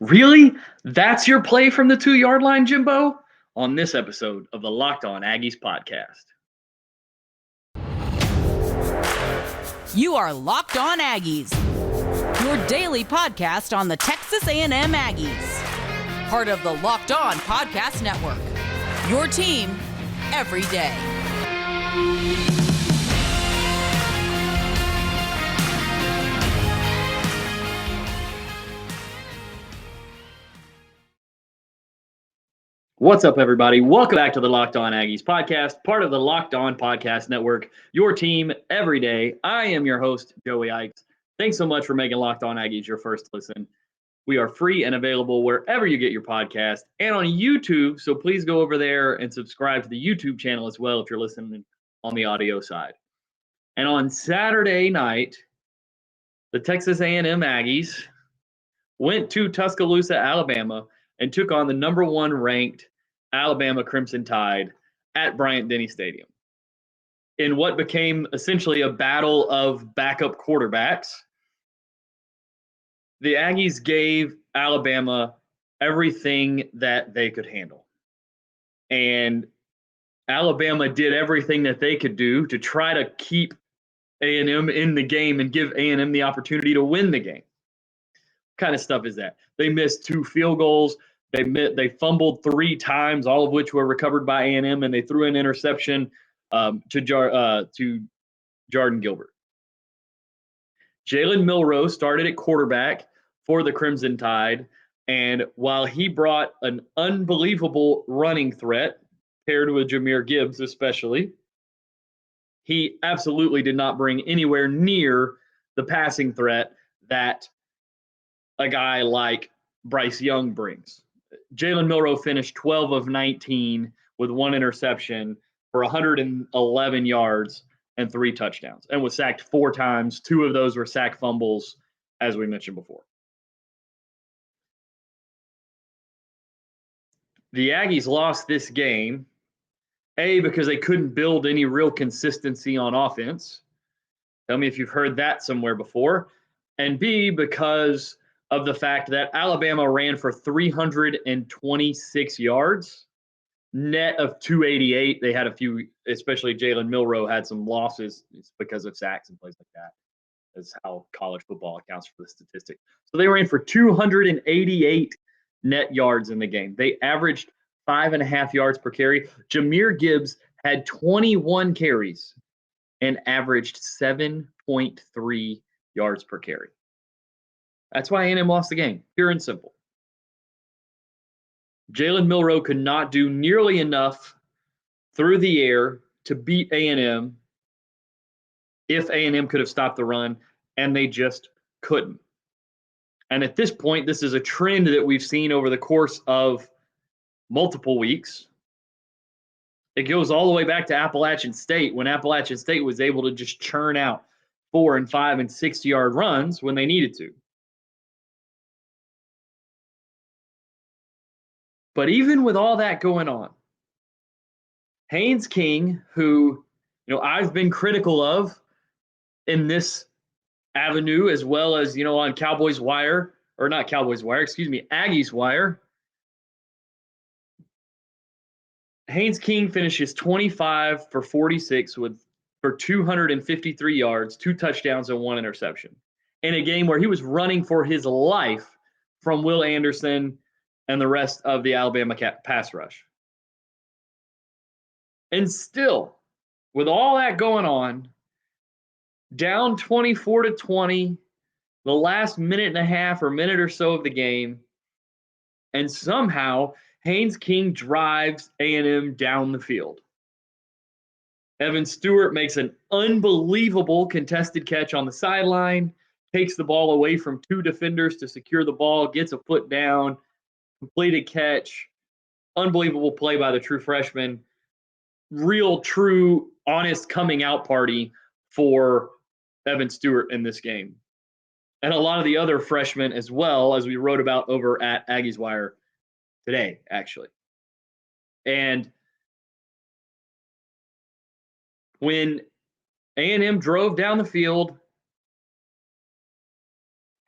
Really? That's your play from the 2 yard line, Jimbo? On this episode of the Locked On Aggies podcast. You are Locked On Aggies, your daily podcast on the Texas A&M Aggies. Part of the Locked On Podcast Network, your team every day. What's up, everybody? Welcome back to the Locked On Aggies podcast, part of the Locked On Podcast Network, your team every day. I am your host, Joey Ikes. Thanks so much for making Locked On Aggies your first listen. We are free and available wherever you get your podcast and on YouTube, so please go over there and subscribe to the YouTube channel as well if you're listening on the audio side. And on Saturday night, the Texas A&M Aggies went to Tuscaloosa, Alabama, and took on the number one ranked Alabama Crimson Tide at Bryant-Denny Stadium in what became essentially a battle of backup quarterbacks. The Aggies gave Alabama everything that they could handle. And Alabama did everything that they could do to try to keep A&M in the game and give A&M the opportunity to win the game. What kind of stuff is that? They missed 2 field goals. They fumbled 3 times, all of which were recovered by A&M, and they threw an interception to Jordan Gilbert. Jalen Milroe started at quarterback for the Crimson Tide, and while he brought an unbelievable running threat, paired with Jahmyr Gibbs especially, he absolutely did not bring anywhere near the passing threat that a guy like Bryce Young brings. Jalen Milroe finished 12 of 19 with 1 interception for 111 yards and 3 touchdowns and was sacked 4 times. 2 of those were sack fumbles, as we mentioned before. The Aggies lost this game, A, because they couldn't build any real consistency on offense. Tell me if you've heard that somewhere before. And B, because of the fact that Alabama ran for 326 yards, net of 288. They had a few, especially Jalen Milroe, had some losses because of sacks and plays like that. That's how college football accounts for the statistic. So they ran for 288 net yards in the game. They averaged 5.5 yards per carry. Jahmyr Gibbs had 21 carries and averaged 7.3 yards per carry. That's why A&M lost the game, pure and simple. Jalen Milroe could not do nearly enough through the air to beat A&M if A&M could have stopped the run, and they just couldn't. And at this point, this is a trend that we've seen over the course of multiple weeks. It goes all the way back to Appalachian State, when Appalachian State was able to just churn out 4 and 5 and 6-yard runs when they needed to. But even with all that going on, Haynes King, who I've been critical of in this avenue, as well as on Aggies Wire. Haynes King finishes 25 for 46 for 253 yards, 2 touchdowns, and 1 interception in a game where he was running for his life from Will Anderson and the rest of the Alabama pass rush. And still, with all that going on, down 24-20, the last minute and a half or minute or so of the game, and somehow Haynes King drives A&M down the field. Evan Stewart makes an unbelievable contested catch on the sideline, takes the ball away from 2 defenders to secure the ball, gets a foot down, completed catch, unbelievable play by the true freshman. Real, true, honest coming out party for Evan Stewart in this game. And a lot of the other freshmen as well, as we wrote about over at Aggies Wire today, actually. And when A&M drove down the field,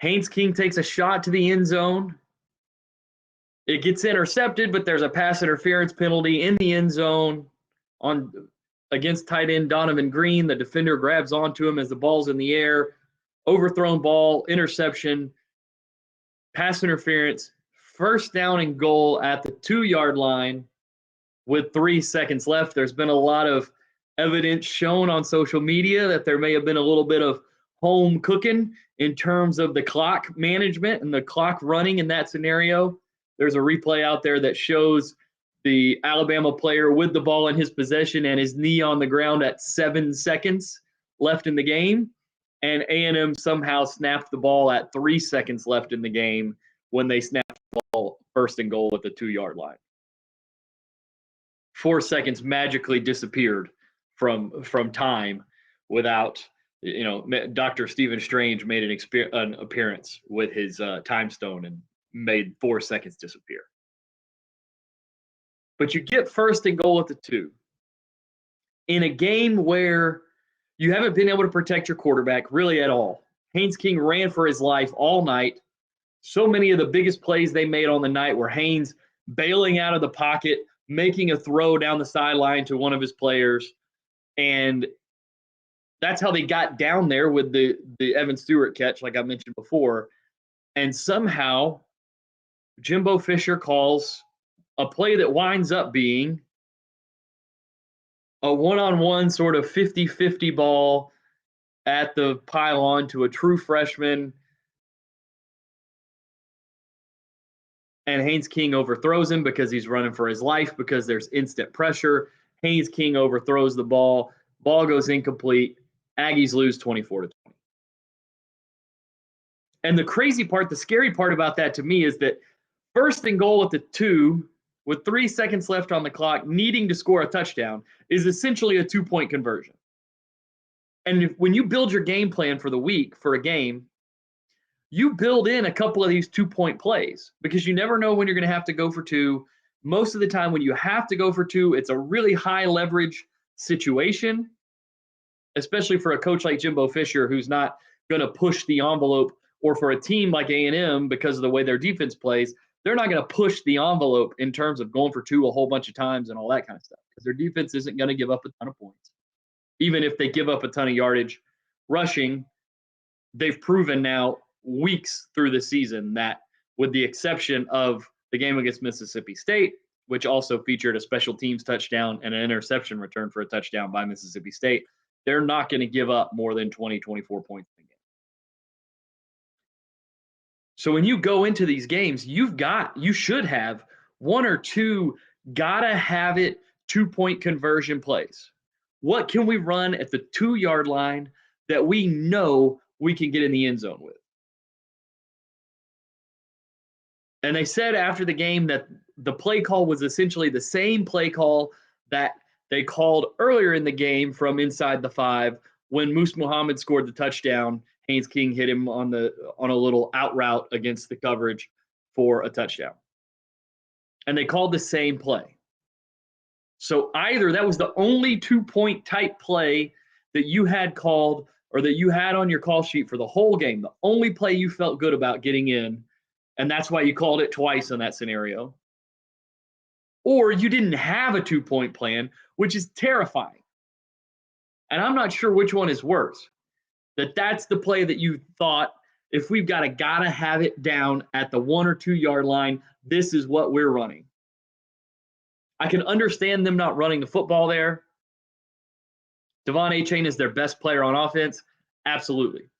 Haynes King takes a shot to the end zone. It gets intercepted, but there's a pass interference penalty in the end zone against tight end Donovan Green. The defender grabs onto him as the ball's in the air. Overthrown ball, interception, pass interference, first down and goal at the 2-yard line with 3 seconds left. There's been a lot of evidence shown on social media that there may have been a little bit of home cooking in terms of the clock management and the clock running in that scenario. There's a replay out there that shows the Alabama player with the ball in his possession and his knee on the ground at 7 seconds left in the game. And A&M somehow snapped the ball at 3 seconds left in the game when they snapped the ball first and goal at the 2-yard line. 4 seconds magically disappeared from time without, Dr. Stephen Strange made an appearance with his time stone and made 4 seconds disappear. But you get first and goal at the 2 in a game where you haven't been able to protect your quarterback really at all. Haynes King ran for his life all night. So many of the biggest plays they made on the night were Haynes bailing out of the pocket, making a throw down the sideline to one of his players. And that's how they got down there with the Evan Stewart catch, like I mentioned before. And somehow Jimbo Fisher calls a play that winds up being a one-on-one sort of 50-50 ball at the pylon to a true freshman. And Haynes King overthrows him because he's running for his life because there's instant pressure. Haynes King overthrows the ball. Ball goes incomplete. Aggies lose 24-20. And the crazy part, the scary part about that to me is that first and goal at the 2 with 3 seconds left on the clock, needing to score a touchdown, is essentially a 2-point conversion. And when you build your game plan for the week for a game, you build in a couple of these 2-point plays because you never know when you're going to have to go for 2. Most of the time when you have to go for 2, it's a really high leverage situation, especially for a coach like Jimbo Fisher who's not going to push the envelope, or for a team like A&M because of the way their defense plays, they're not going to push the envelope in terms of going for 2 a whole bunch of times and all that kind of stuff because their defense isn't going to give up a ton of points. Even if they give up a ton of yardage rushing, they've proven now weeks through the season that, with the exception of the game against Mississippi State, which also featured a special teams touchdown and an interception return for a touchdown by Mississippi State, they're not going to give up more than 20, 24 points in a game. So when you go into these games, you should have 1 or 2 gotta have it 2-point conversion plays. What can we run at the 2-yard line that we know we can get in the end zone with? And they said after the game that the play call was essentially the same play call that they called earlier in the game from inside the 5 when Moose Muhammad scored the touchdown. Haynes King hit him on a little out route against the coverage for a touchdown. And they called the same play. So either that was the only 2-point type play that you had called or that you had on your call sheet for the whole game, the only play you felt good about getting in, and that's why you called it twice in that scenario. Or you didn't have a 2-point plan, which is terrifying. And I'm not sure which one is worse. That's the play that you thought, if we've gotta have it down at the 1 or 2 yard line, this is what we're running. I can understand them not running the football there. Devon Achane is their best player on offense. Absolutely.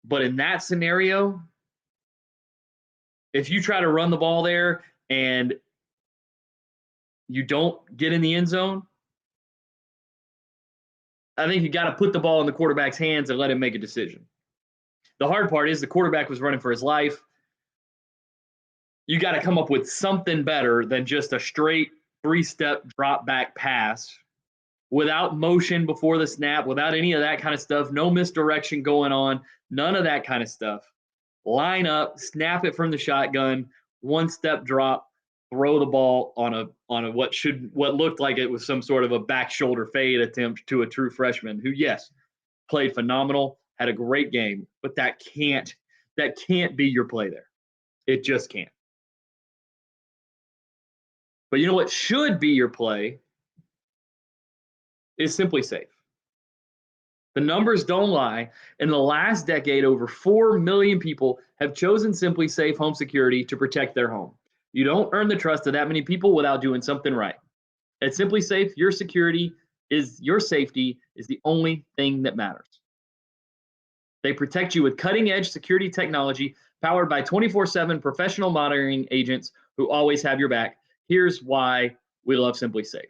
But in that scenario, if you try to run the ball there and you don't get in the end zone, I think you got to put the ball in the quarterback's hands and let him make a decision. The hard part is the quarterback was running for his life. You got to come up with something better than just a straight 3-step drop back pass without motion before the snap, without any of that kind of stuff, no misdirection going on, none of that kind of stuff. Line up, snap it from the shotgun, 1-step drop, throw the ball on a what looked like it was some sort of a back shoulder fade attempt to a true freshman who, yes, played phenomenal, had a great game, but that can't That can't be your play there. It just can't. But you know what should be your play is Simply Safe. The numbers don't lie. In the last decade, over 4 million people have chosen Simply Safe Home Security to protect their home. You don't earn the trust of that many people without doing something right. At Simply Safe, your safety is the only thing that matters. They protect you with cutting-edge security technology powered by 24/7 professional monitoring agents who always have your back. Here's why we love Simply Safe.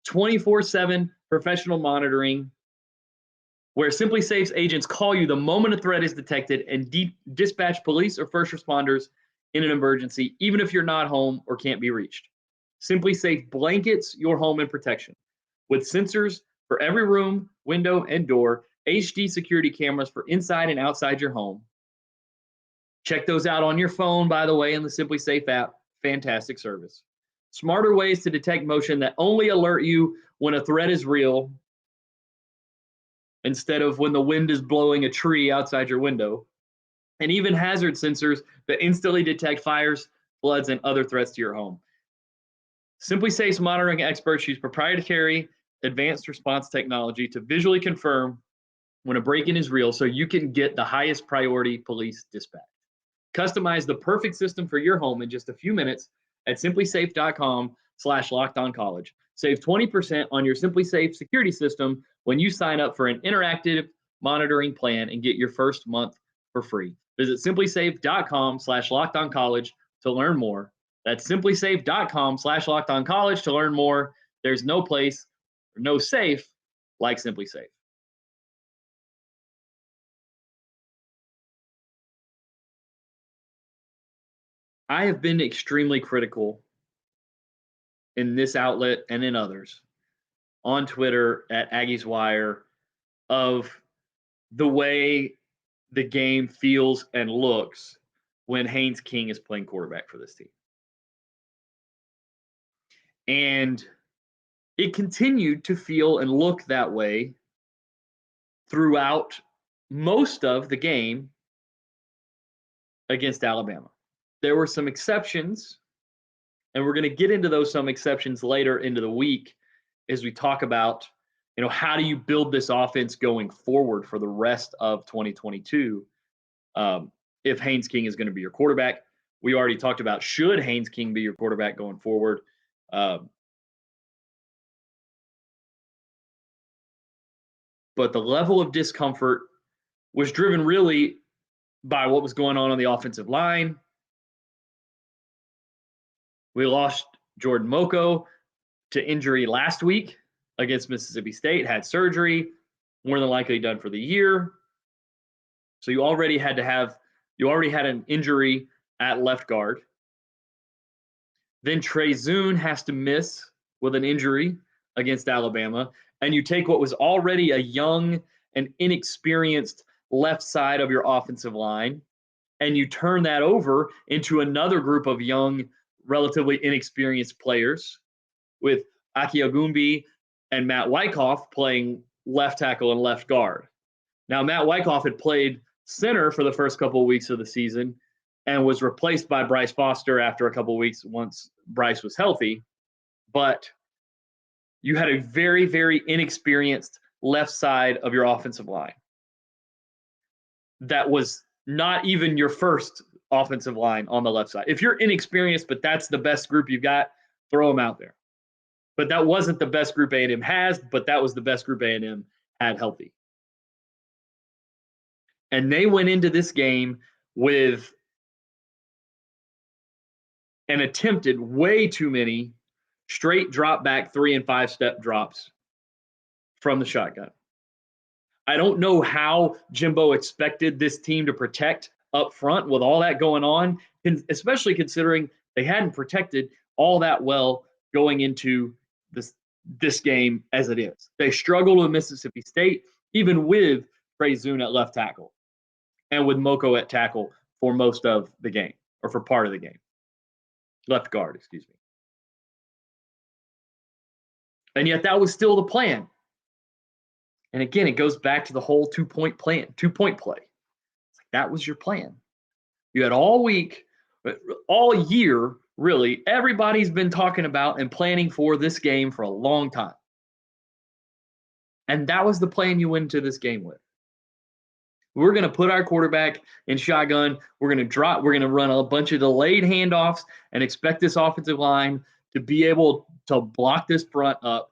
24/7 professional monitoring, where Simply Safe's agents call you the moment a threat is detected and dispatch police or first responders in an emergency, even if you're not home or can't be reached. Simply Safe blankets your home in protection with sensors for every room, window, and door, HD security cameras for inside and outside your home. Check those out on your phone, by the way, in the Simply Safe app. Fantastic service. Smarter ways to detect motion that only alert you when a threat is real, instead of when the wind is blowing a tree outside your window. And even hazard sensors that instantly detect fires, floods, and other threats to your home. Simply Safe's monitoring experts use proprietary advanced response technology to visually confirm when a break-in is real so you can get the highest priority police dispatch. Customize the perfect system for your home in just a few minutes at simplysafe.com/lockedoncollege. Save 20% on your Simply Safe security system when you sign up for an interactive monitoring plan and get your first month for free. Visit simplysafe.com/lockedoncollege to learn more. That's simplysafe.com/lockedoncollege to learn more. There's no place or no safe like Simply Safe. I have been extremely critical in this outlet and in others on Twitter at Aggies Wire of the way the game feels and looks when Haynes King is playing quarterback for this team. And it continued to feel and look that way throughout most of the game against Alabama. There were some exceptions, and we're going to get into those some exceptions later into the week as we talk about, how do you build this offense going forward for the rest of 2022 if Haynes King is going to be your quarterback. We already talked about should Haynes King be your quarterback going forward. But the level of discomfort was driven really by what was going on the offensive line. We lost Jordan Moko to injury last week against Mississippi State, had surgery, more than likely done for the year. So you already had an injury at left guard. Then Trey Zune has to miss with an injury against Alabama. And you take what was already a young and inexperienced left side of your offensive line, and you turn that over into another group of young, relatively inexperienced players with Aki Ogumbi and Matt Wyckoff playing left tackle and left guard. Now, Matt Wyckoff had played center for the first couple of weeks of the season and was replaced by Bryce Foster after a couple of weeks once Bryce was healthy. But you had a very, very inexperienced left side of your offensive line. That was not even your first offensive line on the left side. If you're inexperienced, but that's the best group you've got, throw them out there. But that wasn't the best group A&M has, but that was the best group A&M had healthy. And they went into this game with and attempted way too many straight drop back 3 and 5 step drops from the shotgun. I don't know how Jimbo expected this team to protect up front with all that going on, especially considering they hadn't protected all that well going into this game as it is. They struggled with Mississippi State, even with Trey Zune at left tackle and with Moko at tackle for most of the game, or for part of the game. Left guard, excuse me. And yet that was still the plan. And again, it goes back to the whole two-point play. It's like, That was your plan. You had all week, all year, really, everybody's been talking about and planning for this game for a long time. And that was the plan you went into this game with. We're going to put our quarterback in shotgun. We're going to run a bunch of delayed handoffs and expect this offensive line to be able to block this front up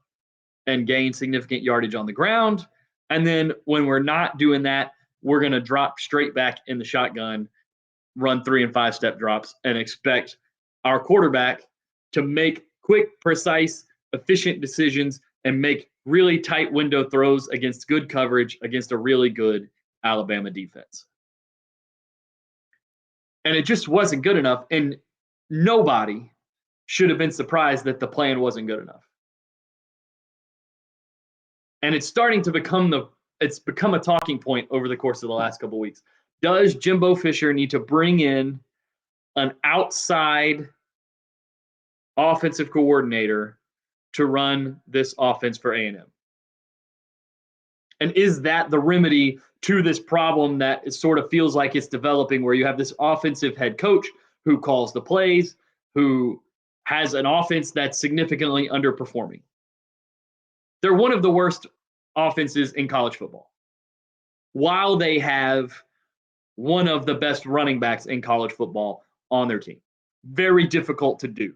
and gain significant yardage on the ground. And then when we're not doing that, we're going to drop straight back in the shotgun, run 3 and 5 step drops, and expect our quarterback to make quick, precise, efficient decisions and make really tight window throws against good coverage against a really good Alabama defense. And it just wasn't good enough. And nobody should have been surprised that the plan wasn't good enough. And it's starting to become a talking point over the course of the last couple of weeks. Does Jimbo Fisher need to bring in an outside offensive coordinator to run this offense for A&M? And is that the remedy to this problem that it sort of feels like it's developing, where you have this offensive head coach who calls the plays, who has an offense that's significantly underperforming? They're one of the worst offenses in college football, while they have one of the best running backs in college football on their team. Very difficult to do.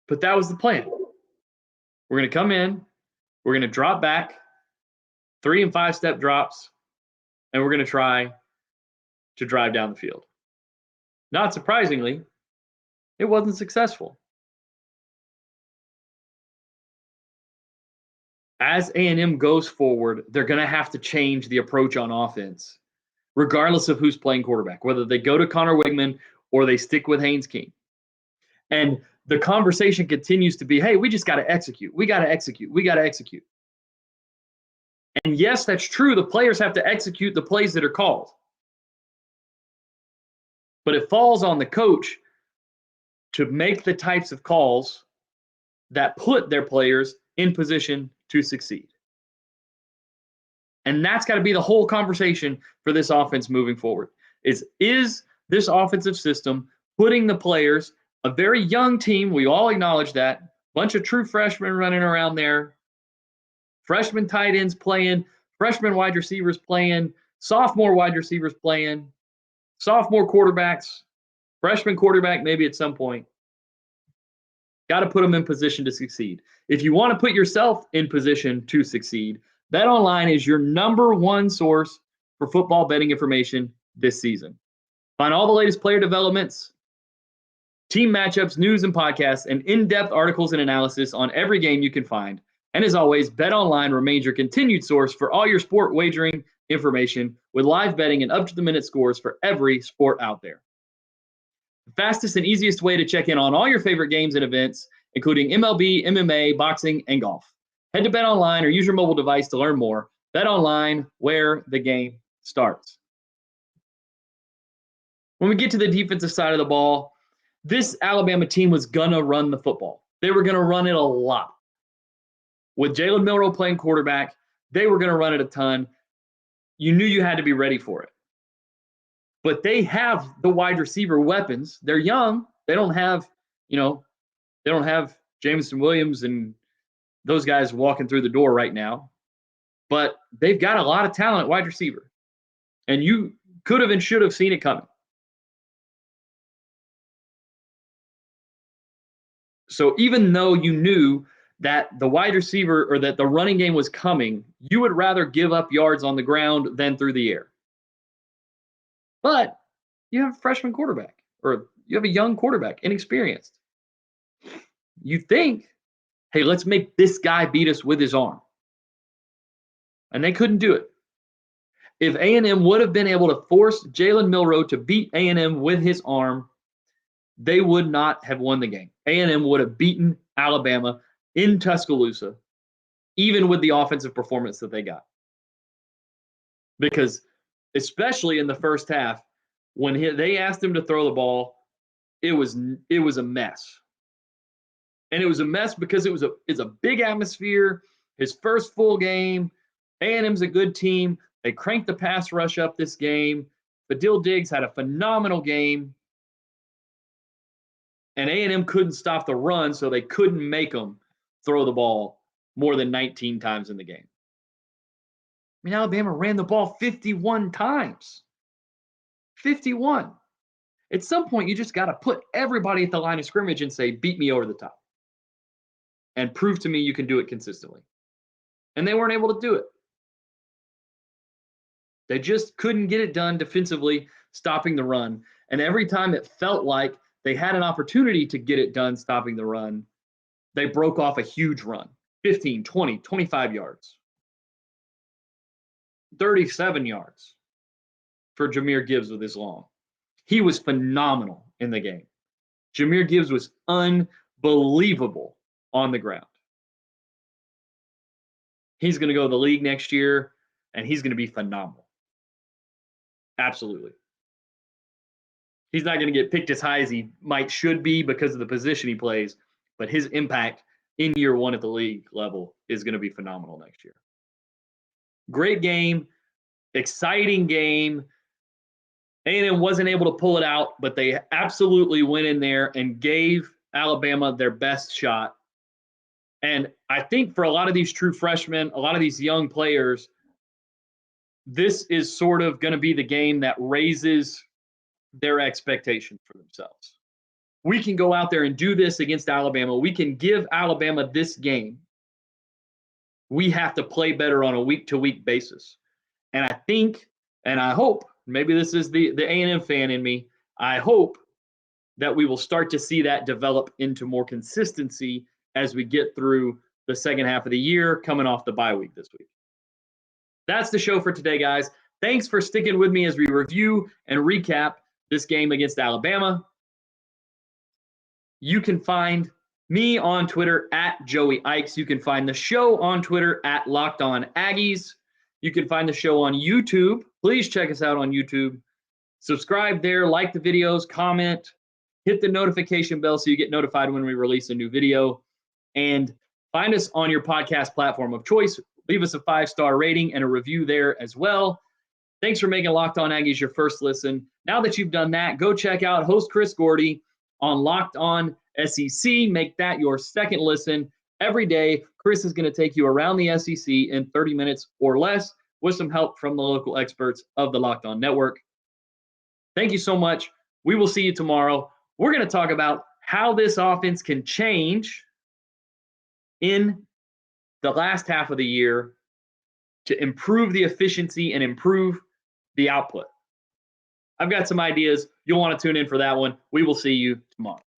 But that was the plan. We're going to come in, we're going to drop back, 3 and 5 step drops, and we're going to try to drive down the field. Not surprisingly, it wasn't successful. As A&M goes forward, they're going to have to change the approach on offense, regardless of who's playing quarterback, whether they go to Connor Wigman or they stick with Haynes King. And the conversation continues to be, hey, we just got to execute. We got to execute. We got to execute. And yes, that's true. The players have to execute the plays that are called. But it falls on the coach to make the types of calls that put their players in position to succeed. And that's got to be the whole conversation for this offense moving forward. Is this offensive system putting the players, a very young team, we all acknowledge that, bunch of true freshmen running around there, freshman tight ends playing, freshman wide receivers playing, sophomore wide receivers playing, sophomore quarterbacks, freshman quarterback maybe at some point. Got to put them in position to succeed. If you want to put yourself in position to succeed, BetOnline is your number one source for football betting information this season. Find all the latest player developments, team matchups, news and podcasts, and in-depth articles and analysis on every game you can find. And as always, BetOnline remains your continued source for all your sport wagering information with live betting and up-to-the-minute scores for every sport out there. The fastest and easiest way to check in on all your favorite games and events, including MLB, MMA, boxing, and golf. Head to BetOnline or use your mobile device to learn more. BetOnline, where the game starts. When we get to the defensive side of the ball, this Alabama team was going to run the football. They were going to run it a lot. With Jalen Milroe playing quarterback, they were going to run it a ton. You knew you had to be ready for it. But they have the wide receiver weapons. They're young. They don't have, Jameson Williams and those guys walking through the door right now. But they've got a lot of talent at wide receiver. And you could have and should have seen it coming. So even though you knew that the wide receiver or that the running game was coming, you would rather give up yards on the ground than through the air. But you have a freshman quarterback, or you have a young quarterback, inexperienced. You think, hey, let's make this guy beat us with his arm. And they couldn't do it. If A&M would have been able to force Jalen Milroe to beat A&M with his arm, they would not have won the game. A&M would have beaten Alabama in Tuscaloosa, even with the offensive performance that they got. Because especially in the first half, when they asked him to throw the ball, it was a mess. And it was a mess because it's a big atmosphere. His first full game. A&M's a good team. They cranked the pass rush up this game. Fadil Diggs had a phenomenal game. And A&M couldn't stop the run, so they couldn't make them throw the ball more than 19 times in the game. I mean, Alabama ran the ball 51 times. 51. At some point, you just got to put everybody at the line of scrimmage and say, beat me over the top. And prove to me you can do it consistently. And they weren't able to do it. They just couldn't get it done defensively, stopping the run. And every time it felt like they had an opportunity to get it done stopping the run, they broke off a huge run. 15, 20, 25 yards. 37 yards for Jahmyr Gibbs with his long. He was phenomenal in the game. Jahmyr Gibbs was unbelievable on the ground. He's going to go to the league next year, and he's going to be phenomenal. Absolutely. He's not going to get picked as high as he should be because of the position he plays, but his impact in year one at the league level is going to be phenomenal next year. Great game, exciting game. A&M wasn't able to pull it out, but they absolutely went in there and gave Alabama their best shot. And I think for a lot of these true freshmen, a lot of these young players, this is sort of going to be the game that raises their expectations for themselves. We can go out there and do this against Alabama. We can give Alabama this game. We have to play better on a week-to-week basis. And I think, and I hope, maybe this is the A&M fan in me, I hope that we will start to see that develop into more consistency as we get through the second half of the year, coming off the bye week this week. That's the show for today, guys. Thanks for sticking with me as we review and recap this game against Alabama. You can find me on Twitter at Joey Ikes. You can find the show on Twitter at Locked On Aggies. You can find the show on YouTube. Please check us out on YouTube. Subscribe there, like the videos, comment, hit the notification bell so you get notified when we release a new video. And find us on your podcast platform of choice. Leave us a 5-star rating and a review there as well. Thanks for making Locked On Aggies your first listen. Now that you've done that, go check out host Chris Gordy on Locked On SEC. Make that your second listen. Every day, Chris is going to take you around the SEC in 30 minutes or less with some help from the local experts of the Locked On Network. Thank you so much. We will see you tomorrow. We're going to talk about how this offense can change in the last half of the year to improve the efficiency and improve the output. I've got some ideas. You'll want to tune in for that one. We will see you tomorrow.